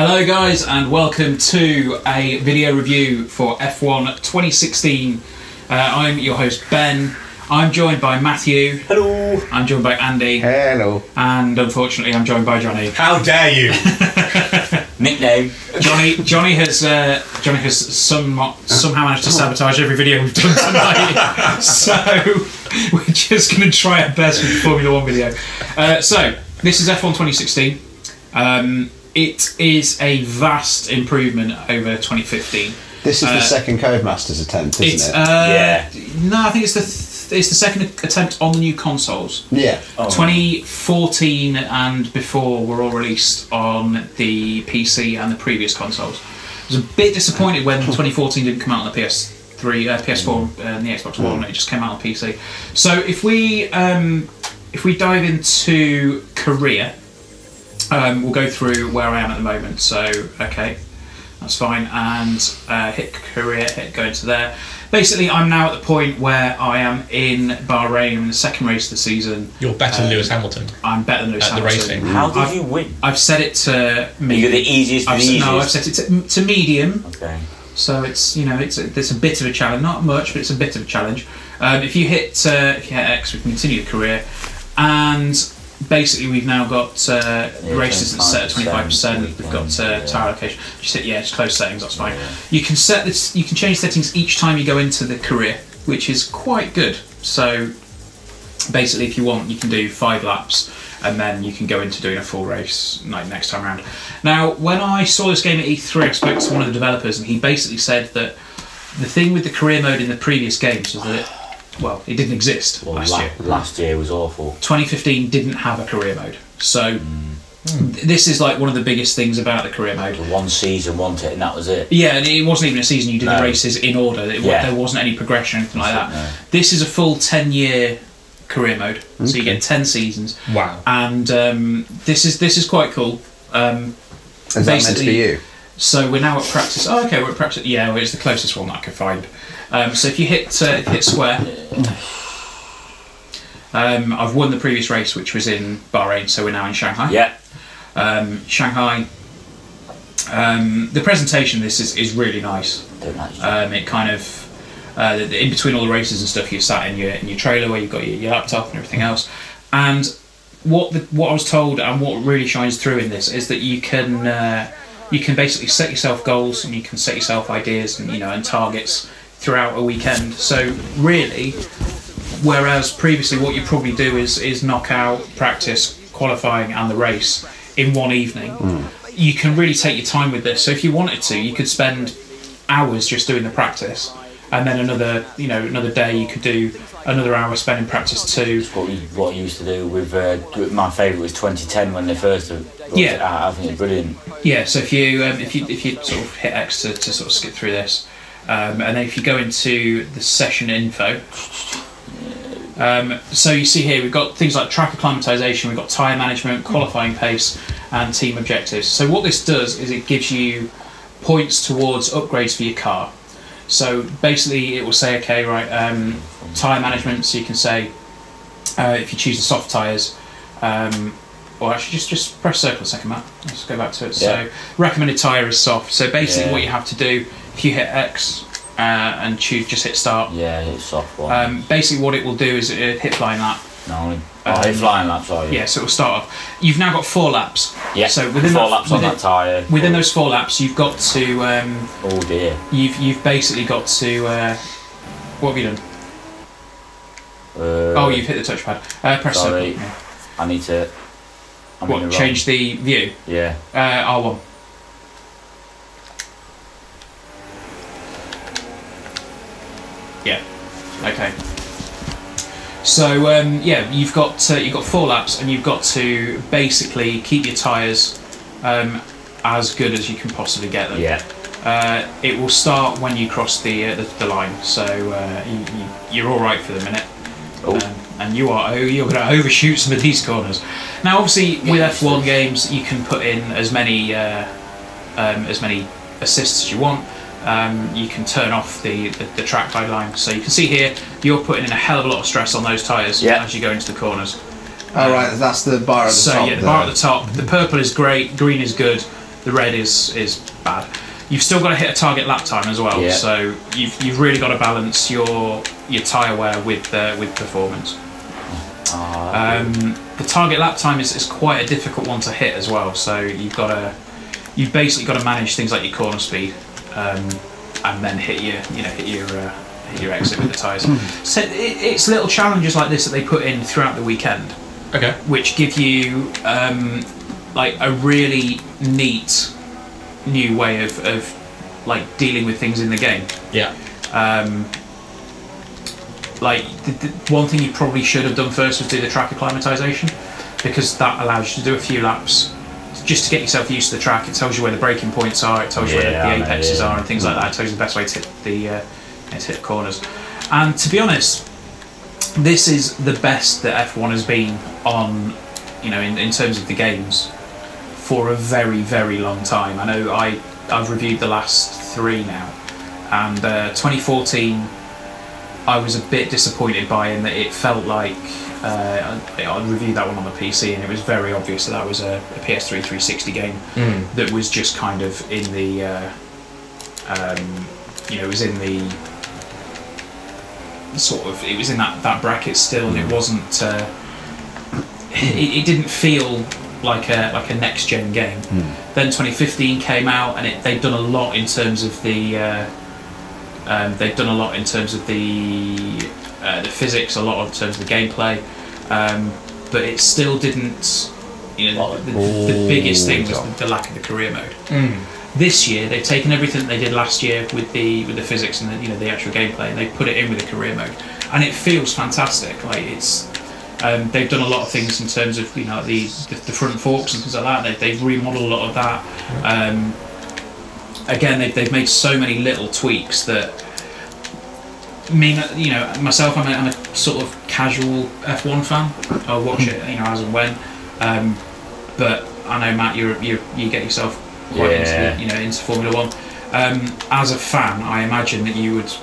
Hello guys and welcome to a video review for F1 2016. I'm your host Ben. I'm joined by Matthew. Hello. I'm joined by Andy. Hello. And unfortunately I'm joined by Johnny. How dare you? Nickname. Johnny has somehow managed to sabotage every video we've done tonight. So we're just going to try our best with the Formula 1 video. So this is F1 2016. It is a vast improvement over 2015. This is the second Codemasters attempt, isn't it? Yeah. No, I think it's the second attempt on the new consoles. Yeah. Oh. 2014 and before were all released on the PC and the previous consoles. I was a bit disappointed when 2014 didn't come out on the PS3, PS4 and the Xbox One. It just came out on PC. So if we dive into Korea, we'll go through where I am at the moment. So okay, that's fine, and hit Korea, go into there. Basically, I'm now at the point where I am in Bahrain in the second race of the season. You're better than Lewis Hamilton. I'm better than Lewis At the Hamilton. racing. How did you win? I've set it to medium. You're the easiest of the easiest. No, I've set it to medium. Okay. So it's it's a bit of a challenge, not much, but it's a bit of a challenge. If you hit X, we can continue the career, and basically we've now got races that's set at 25%. We've got tire allocation. Just hit just close settings. That's fine. Yeah. You can set this. You can change settings each time you go into the career, which is quite good. So basically, if you want, you can do 5 laps, and then you can go into doing a full race like next time around. Now, when I saw this game at E3, I spoke to one of the developers, and he basically said that the thing with the career mode in the previous games was that it didn't exist last year. Last year was awful. 2015 didn't have a career mode, so this is like one of the biggest things about the career mode. One season, wasn't it, and that was it. Yeah, and it wasn't even a season. You did the races in order. There wasn't any progression or anything like that. No. This is a full 10-year career mode, so you get 10 seasons. Wow. And this is quite cool. Is that meant to be you? So we're now at practice. Oh, okay, we're at practice. Yeah, well, it's the closest one that I could find. So if you hit square, I've won the previous race, which was in Bahrain. So we're now in Shanghai. Yeah. Shanghai. The presentation of this is really nice. It kind of in between all the races and stuff, you're sat in your trailer where you've got your laptop and everything else. And what I was told and what really shines through in this is that you can basically set yourself goals and you can set yourself ideas and targets throughout a weekend. So really, whereas previously what you probably do is knock out practice, qualifying and the race in one evening, you can really take your time with this. So if you wanted to, you could spend hours just doing the practice, and then another day you could do another hour spent in practice too. What you used to do with my favourite was 2010 when they first brought it out. I think it's brilliant. Yeah, so if you sort of hit X to sort of skip through this, and then if you go into the session info, so you see here we've got things like track acclimatization, we've got tyre management, qualifying pace, and team objectives. So what this does is it gives you points towards upgrades for your car. So basically it will say, okay, right, tyre management, so you can say if you choose the soft tyres, or actually just press circle a second, Matt. Let's go back to it. Yeah. So recommended tyre is soft. So basically what you have to do, if you hit X and choose, just hit start. Yeah, it's soft one. Basically what it will do is hit flying lap. No, hit flying laps, are you? Yeah, so it will start off. You've now got 4 laps. Yeah, so within 4 laps on that tyre. Within those 4 laps, you've got to. Oh dear. You've basically got to. What have you done? You've hit the touchpad. Press sorry. circle. Yeah. I need to. Change the view? Yeah. R1. Yeah. Okay. So you've got 4 laps, and you've got to basically keep your tyres as good as you can possibly get them. Yeah. It will start when you cross the line, so you're all right for the minute. And you're going to overshoot some of these corners. Now, obviously, with F1 games, you can put in as many assists as you want. You can turn off the track guideline. So you can see here, you're putting in a hell of a lot of stress on those tyres as you go into the corners. Oh right, that's the bar at the top. So yeah, the bar at the top. The purple is great, green is good, The red is bad. You've still got to hit a target lap time as well. Yeah. So you've really got to balance your tyre wear with performance. The target lap time is quite a difficult one to hit as well. So you've basically got to manage things like your corner speed, and then hit your exit with the tyres. So it's little challenges like this that they put in throughout the weekend. Okay. Which give you like a really neat new way of like dealing with things in the game. Yeah. Like the one thing you probably should have done first was do the track acclimatization, because that allows you to do a few laps just to get yourself used to the track. It tells you where the braking points are, it tells you where the apexes are and things like that. It tells you the best way to hit the corners. And to be honest, this is the best that F1 has been on, in terms of the games for a very, very long time. I know I've reviewed the last 3 now, and 2014 I was a bit disappointed by, in that it felt like I reviewed that one on the PC, and it was very obvious that was a PS3 360 game that was just kind of in the it was in the sort of, it was in that bracket still, and it wasn't it didn't feel like a next gen game. Then 2015 came out, and they'd done a lot in terms of the physics, a lot in terms of the gameplay, but it still didn't. The biggest thing was the lack of the career mode. This year they've taken everything they did last year with the physics and the actual gameplay, and they've put it in with a career mode, and it feels fantastic. Like it's. They've done a lot of things in terms of the front forks and things like that. They've remodeled a lot of that. Again, they've made so many little tweaks that myself, I'm a sort of casual F1 fan. I'll watch it as and when. But I know, Matt, you get yourself quite into Formula One. As a fan, I imagine that you would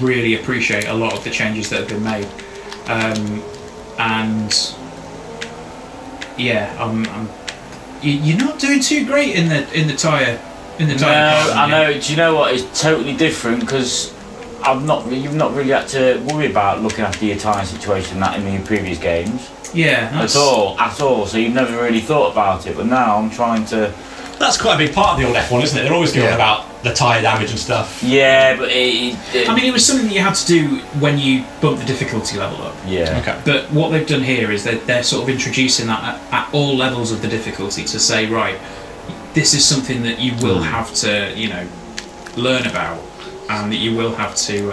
really appreciate a lot of the changes that have been made. And you're not doing too great in the tyre. No, I know. Do you know what? It's totally different, because you've not really had to worry about looking after your tyre situation in your previous games. Yeah, at all. So you've never really thought about it, but now I'm trying to. That's quite a big part of the old F1, isn't it? They're always going about the tyre damage and stuff. Yeah, but it was something that you had to do when you bump the difficulty level up. Yeah. Okay. But what they've done here is they're sort of introducing that at all levels of the difficulty, to say, right, this is something that you will have to, learn about, and that you will have to,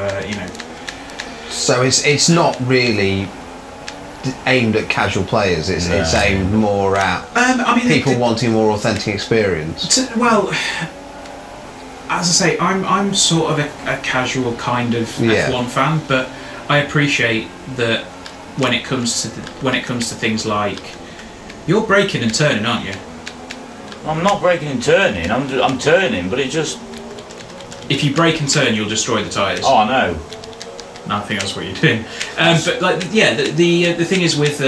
So it's not really aimed at casual players. It's aimed more at people wanting more authentic experience. Well, as I say, I'm sort of a casual kind of F1 fan, but I appreciate that when it comes to things like, you're braking and turning, aren't you? I'm not braking and turning. I'm turning, but it just. If you brake and turn, you'll destroy the tyres. Oh, I know. No, I think that's what you're doing. But the thing is with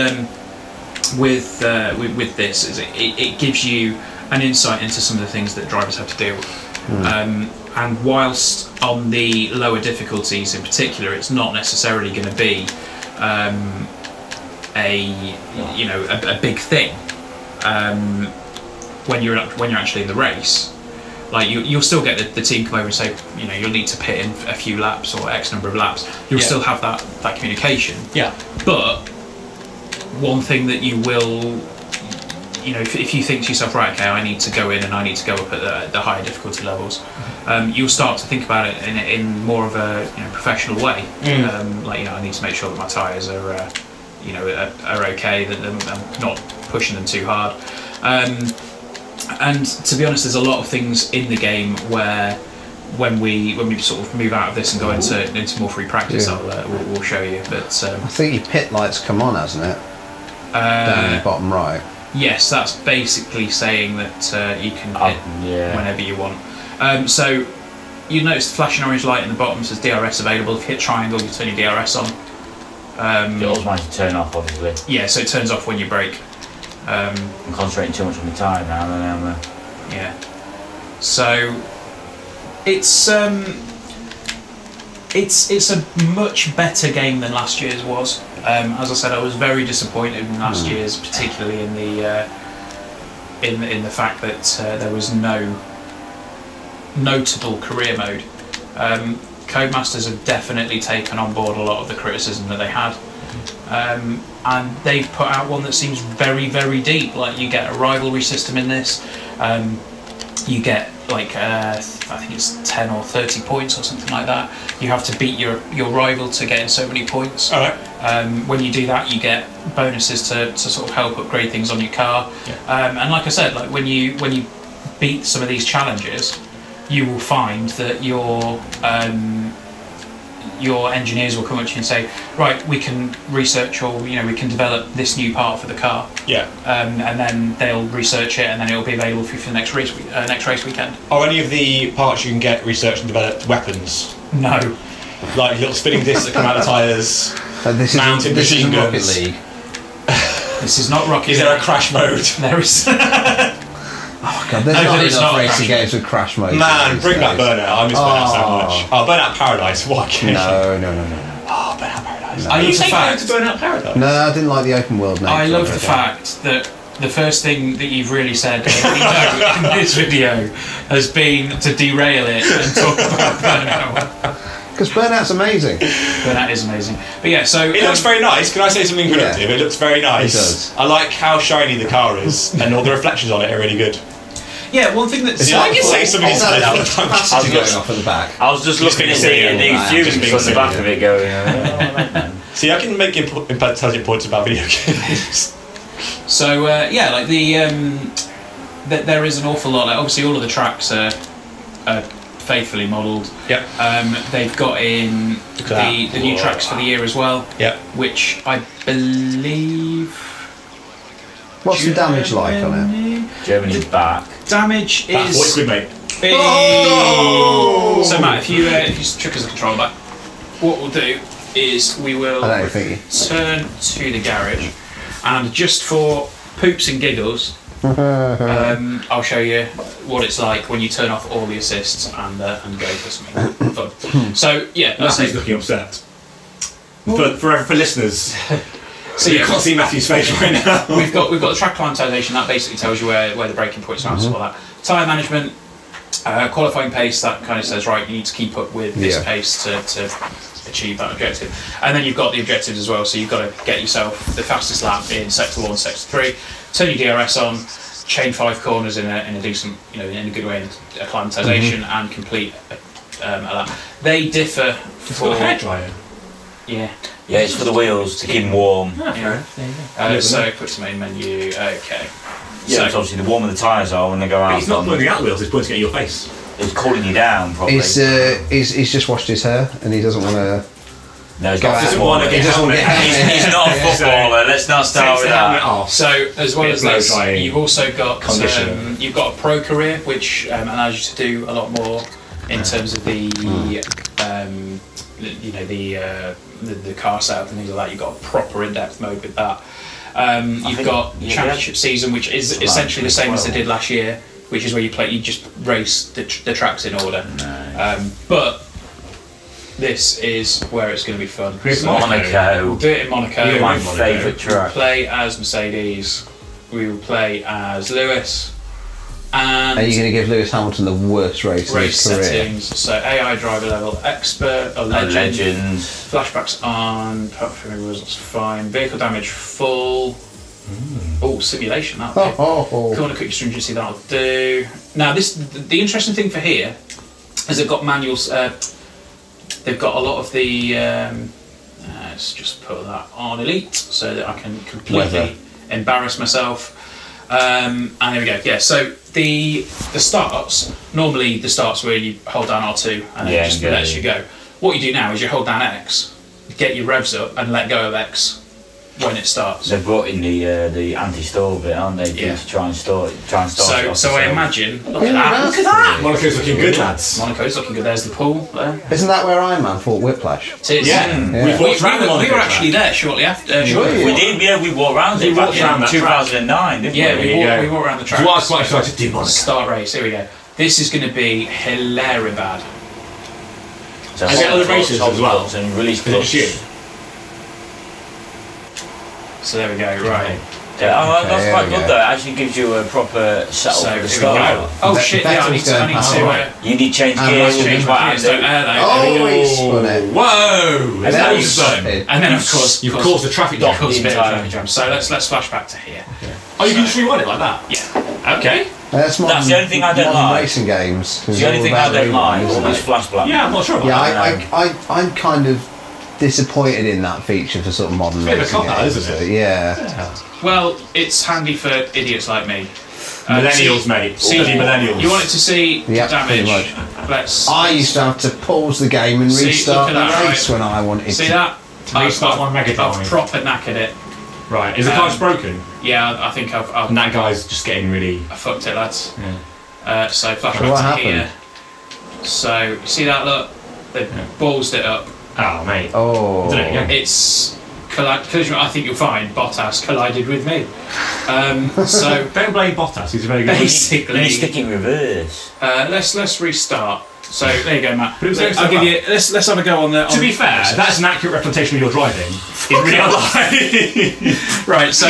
this is it gives you an insight into some of the things that drivers have to deal with. And whilst on the lower difficulties in particular, it's not necessarily going to be a big thing when you're actually in the race. Like you'll still get the team come over and say, you'll need to pit in a few laps or X number of laps. You'll still have that communication. Yeah. But one thing that you will, if you think to yourself, right, okay, I need to go in and I need to go up at the higher difficulty levels, you'll start to think about it in more of a professional way. I need to make sure that my tyres are are okay, that I'm not pushing them too hard. And to be honest, there's a lot of things in the game where, when we sort of move out of this and go into more free practice, we'll show you. But I think your pit lights come on, hasn't it? Down in the bottom right. Yes, that's basically saying that you can pit whenever you want. So you notice the flashing orange light in the bottom says DRS available. If you hit triangle, you turn your DRS on. It automatically turn off, obviously. Yeah, so it turns off when you brake. I'm concentrating too much on the tyre now, Yeah. So it's a much better game than last year's was. As I said, I was very disappointed in last year's, particularly in the fact that there was no notable career mode. Codemasters have definitely taken on board a lot of the criticism that they had, and they've put out one that seems very, very deep. Like, you get a rivalry system in this. You get like I think it's 10 or 30 points or something like that. You have to beat your rival to get in so many points. All right. When you do that, you get bonuses to sort of help upgrade things on your car. Yeah. And like I said, like when you beat some of these challenges, you will find that your engineers will come up to you and say, right, we can research, or we can develop this new part for the car. Yeah. And then they'll research it, and then it will be available for you for the next race weekend. Are any of the parts you can get researched and developed weapons? No. Like little spinning discs that come out of tyres, mounted machine guns. Rocket League. This is not Rocket League. Is there a crash mode? There is. Oh god, there's not enough racing games with crash mode. Man, bring back Burnout. I miss Burnout so much. Oh, Burnout Paradise. What? No. Oh, Burnout Paradise. I love the fact. To Burnout Paradise. No, I didn't like the open world nature. I love the fact that the first thing that you've really said in this video has been to derail it and talk about Burnout. Because Burnout's amazing. Burnout is amazing. But yeah, so it looks very nice. Can I say something productive? Yeah. It looks very nice. It does. I like how shiny the car is, and all the reflections on it are really good. Yeah, one thing that's... I can say something inside out of the time. I was going off at the back. I was just looking at the fumes on the back of it going... See, I can make intelligent points about video games. So, yeah, like there is an awful lot. Like, obviously, all of the tracks are faithfully modelled. Yep. They've got in the new tracks for the year as well. Yep. Which I believe... What's the damage like on it? Germany's back. Damage is... What's good, mate? Oh! So Matt, if you chuck us a control back, what we'll do is we will turn to the garage, and just for poops and giggles, I'll show you what it's like when you turn off all the assists and go for something fun. So yeah, Matthew's looking upset. For listeners. So you can't see Matthew's face right now. We've got the track acclimatization. That basically tells you where the braking points are and stuff like that. Tyre management, qualifying pace. That kind of says, right, you need to keep up with this pace to achieve that objective. And then you've got the objectives as well. So you've got to get yourself the fastest lap in sector 1, sector 3. Turn your DRS on, chain 5 corners in a decent, in a good way, acclimatization, and complete a lap. They differ for hairdryer. Yeah. Yeah, it's for the wheels to keep them warm. Yeah. So quick to main menu. Okay. Yeah, so, it's obviously the warmer the tyres are when they go out. He's not pointing at wheels. He's pointing at your face. He's calling you down, probably. He's just washed his hair and he doesn't want to. No, he's not not He's not a footballer. Let's not start with that. So as well as this, you've also got you've got a pro career, which allows you to do a lot more in terms of the car setup and things like that. You've got a proper in-depth mode with that. You've got championship season, which is essentially the same as they did last year, which is where you just race the tracks in order. But this is where it's going to be fun. Monaco. We'll do it in Monaco. My favourite track. We'll play as Mercedes. We will play as Lewis. And are you going to give Lewis Hamilton the worst race in his career? Settings. So AI driver level, expert, or legend. Flashbacks on. That's fine. Vehicle damage full. Oh, simulation. That'll do. Corner quick stringency. That'll do. Now, the interesting thing for here is they've got manuals. They've got a lot of the. Let's just put that on elite so that I can completely embarrass myself. And there we go. Yeah. So the starts, normally the starts where you hold down R2 and it just lets you go. What you do now is you hold down X, get your revs up and let go of X. when it starts. They've brought in the anti-stall bit, aren't they? Yeah. To try and start it off. So I imagine. Look at that! Look Look at that! Monaco's looking good, lads. Monaco's looking good. There's the pool there. Isn't that where Iron Man fought Whiplash? It is. Yeah. We were actually there shortly after. We did, yeah. We walked around it back in 2009, didn't we? Yeah, we walked around the track. So what I was quite excited to do, Monaco. Start race. Here we go. This is going to be hilarious bad. So Is it other races as well? And release Is it clubs. just you? So there we go. Right. Yeah, that's Okay, quite there we good go. though. It actually gives you a proper setup So for here the we start. go. Oh shit! Yeah, I need to. past the right. You need to change And gears. let's Change what my gears. Don't air that. Oh, he spun it. Whoa! And Is that then what he you've done? spun. And then of course You've caused a traffic jam. caused a bit of entire- traffic jam. So let's flash back to here. Oh, you can just rewind it like that? Yeah. Okay. That's the only thing I don't like. Racing games. The only thing I don't like isn't is it? flash black. Yeah, I'm not sure about Yeah, that. I'm kind of disappointed in that feature for sort of modern It's a bit of a racing cop-out, games. isn't it? Yeah. Well, it's handy for idiots like me. Millennials, mate. See, Bloody millennials. you wanted to see Yeah, damage. pretty Let's I used to have to pause the game and See, restart look at the that, race right? when I wanted see to. that. restart my Mega Drive. I've proper knackered it. Right, is the car's broken? Yeah, I think I've And that guy's just getting really... I fucked it, lads. Yeah. So flashback So what to happened? here. So you see that? Look, they ballsed it up. Oh, mate. Oh. Did it again? It's collision. I think you'll find Bottas collided with me. So Don't blame Bottas, he's a very good... You basically, stick in reverse. let's restart. So there you go, Matt. But it was I'll give you. Let's have a go on the. To be fair, that's an accurate representation of your driving. It's really unlikely. right. So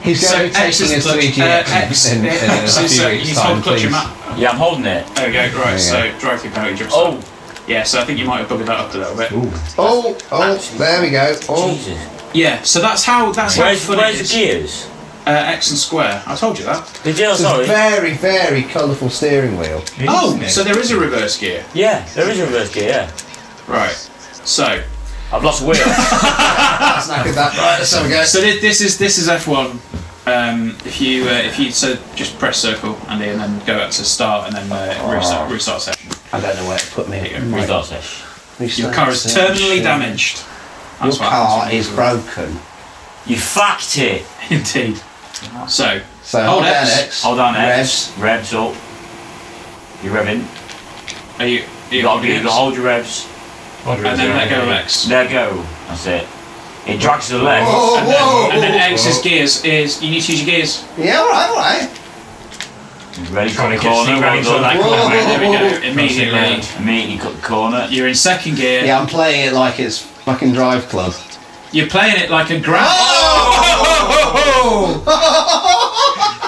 He's so going to be X taking is us to look, EGX X, in a X is few you weeks' need to hold time, clutch your please. map. Yeah, I'm holding it. There we go. Right. There you So drive through penalty jump. Oh, Yeah. So I think you might have buggered that up a little bit. Oh, there we go. Oh, Jesus. Yeah. So that's how fun Where's it the is. gears? X and square. I told you that. Did you? it's a Sorry. very, very colourful steering wheel. Oh, so there is a reverse gear. Yeah, there is a reverse gear, yeah. Right. So I've lost a wheel. That's knackered that. Right, let's have a go. So this is F1. If you so just press circle Andy, and then go out to start and then restart session. I don't know where to put me. Restart sesh. Your car is terminally damaged. Your That's what car happens. is broken. You fucked it. Indeed. So So Hold hold down X. X. Hold on, Revs. X. Revs up. You're revving. are you You got to hold your revs. and then let go of X. There go. That's it. It drags to the left. Whoa, whoa. And then X's gears is you need to use your gears. Yeah, alright. Ready to cut Trying the to get corner. Steve ready Well for that done. Whoa. corner, mate. There we go. Immediately Immediately cut the corner. you're in second gear. Yeah, I'm playing it like it's fucking Drive Club. You're playing it like a grab.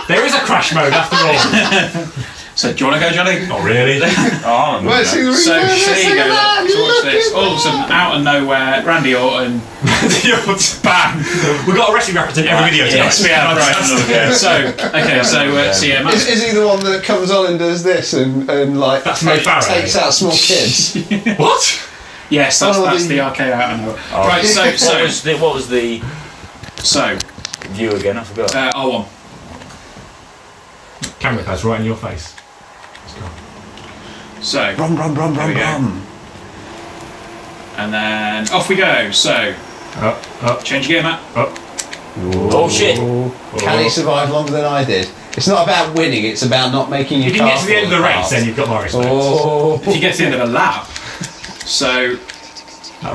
There is a crash mode after all. So do you want to go, Johnny? Not really. Oh, Right, see the So reverse, there you look at go. that, So watch look this. at All of a sudden, out of nowhere, Randy Orton. Bang! We've got a wrestling reference in every video tonight. Yes, we have. Right. So yeah, Matt. Is he the one that comes on and does this and like That's Mo Farah. takes out small kids? What? Yes, that's the arcade out. I know. Right. What was the So view again? I forgot. R1. Camera cards right in your face. So Rum, rum, rum, There rum, we go. rum. and then off we go. So Up, change gear, Matt. up. Oh shit! Can he survive longer than I did? It's not about winning, it's about not making your If you car can get to the end of the fall race, apart. then you've got my respect. Oh, If you get to the end of a lap. So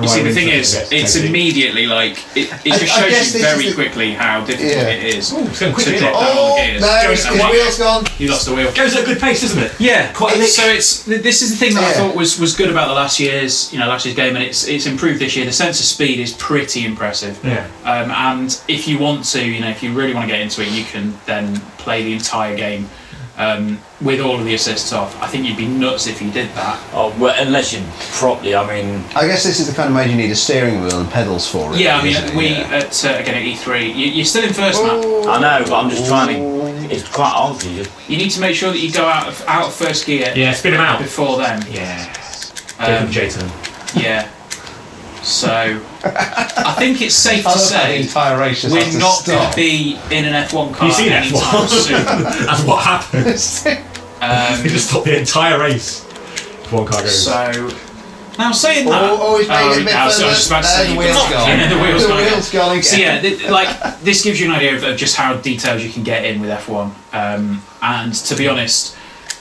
you see, the thing is, it's immediately like it just I guess shows you this very is the- quickly how difficult Yeah. it is Ooh, it's going quickly, to isn't drop it? down all the oh gears. no, his And what- wheel's gone. You lost the wheel. Goes at a good pace, doesn't it? Yeah, Quite a lick. so this is the thing that I Yeah. thought was good about the last year's game, and it's improved this year. The sense of speed is pretty impressive. Yeah. And if you want to, if you really want to get into it, you can then play the entire game with all of the assists off. I think you'd be nuts if you did that. Oh, well, unless you properly. I mean, I guess this is the kind of mode you need a steering wheel and pedals for it. Yeah, I mean, isn't it? we Yeah. again at E3, you're still in first, Matt. I know, but I'm just trying to. It's quite hard. You just You need to make sure that you go out of first gear. Yeah, spin him out. Before then. Yeah. Um, J-turn. Yeah. So I think it's safe I to love how the say entire race just has we're to not going stop. to be in an F1 car You see that? anytime soon. That's what happens. You just stop the entire race if one car goes. So Now saying that, Always making it a bit I was further. just about to say The you wheels can- gone. Yeah, the wheels The gone. wheels gone again. So yeah, like this gives you an idea of just how detailed you can get in with F1. And to be honest,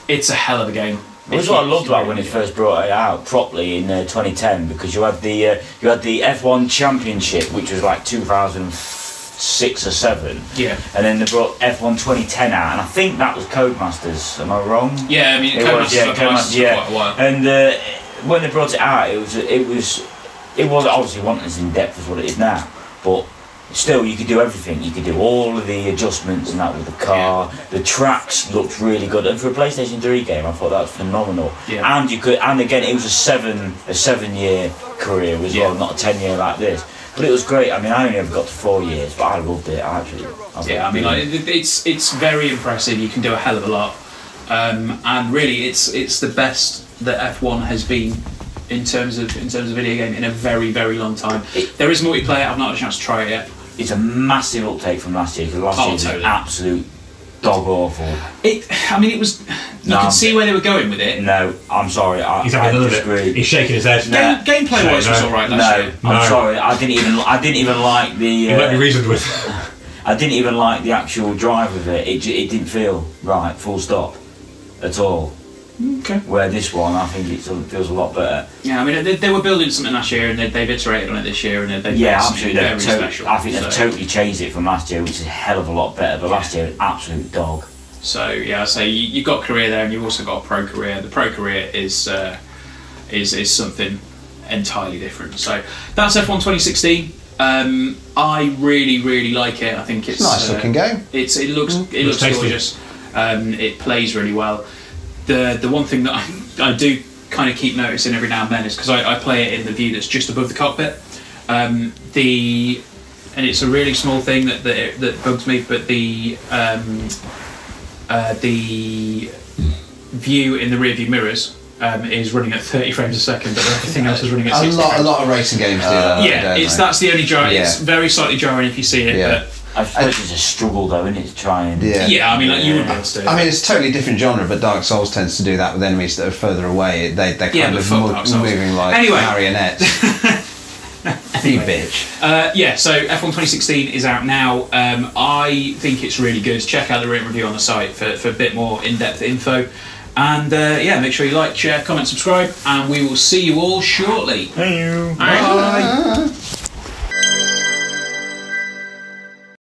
it's a hell of a game. That's what I loved about when it first brought it out properly in 2010, because you had the F1 Championship, which was like 2006 or 7. Yeah. And then they brought F1 2010 out, and I think that was Codemasters. Am I wrong? Yeah, I mean, It was, yeah, Codemasters yeah. for quite a while. And when they brought it out, it was obviously wasn't as in depth as what it is now, but still you could do everything. You could do all of the adjustments and that with the car. Yeah. The tracks looked really good, and for a PlayStation 3 game, I thought that was phenomenal. Yeah. And again, it was a 7-year career as well, not a 10-year like this. But it was great. I mean, I only ever got to 4 years, but I loved it. I mean, like, it's very impressive. You can do a hell of a lot, and really, it's the best that F1 has been in terms of video game in a very, very long time. There is multiplayer. I've not had a chance to try it yet. It's a massive uptake from last year, because last year was totally. an absolute dog awful. I mean, it was. You can see where they were going with it. No, I'm sorry. He's I having none of it. disagree. He's shaking his head. Gameplay wise was No. alright last year. I'm sorry. I didn't even like the. You might be reasoned with. I didn't even like the actual drive of it. It didn't feel right. Full stop. At all. Okay. Where this one, I think it feels a lot better. Yeah, I mean, they were building something last year, and they've iterated on it this year, and they've Yeah, made something absolutely. very special. I think they've totally changed it from last year, which is a hell of a lot better. But last year, absolute dog. So yeah, so you've got a career there, and you've also got a pro career. The pro career is something entirely different. So that's F1 2016. I really like it. I think it's Nice looking game. It looks tasty. gorgeous. It plays really well. The one thing that I do kind of keep noticing every now and then is because I play it in the view that's just above the cockpit. And it's a really small thing that bugs me, but the view in the rear view mirrors is running at 30 frames a second, but everything else is running at 60 frames. A lot of racing games do that. Yeah, that's the only jarring. It's very slightly jarring if you see it, Yeah. but I suppose it's a struggle though, isn't it, to try and... yeah, I mean, like, you wouldn't be able to do it. I mean, it's a totally different genre, but Dark Souls tends to do that with enemies that are further away. They're kind of Dark Souls. moving like marionettes. You bitch. So F1 2016 is out now. I think it's really good. Check out the written review on the site for a bit more in-depth info. And make sure you like, share, comment, subscribe, and we will see you all shortly. Thank you. All right. Bye.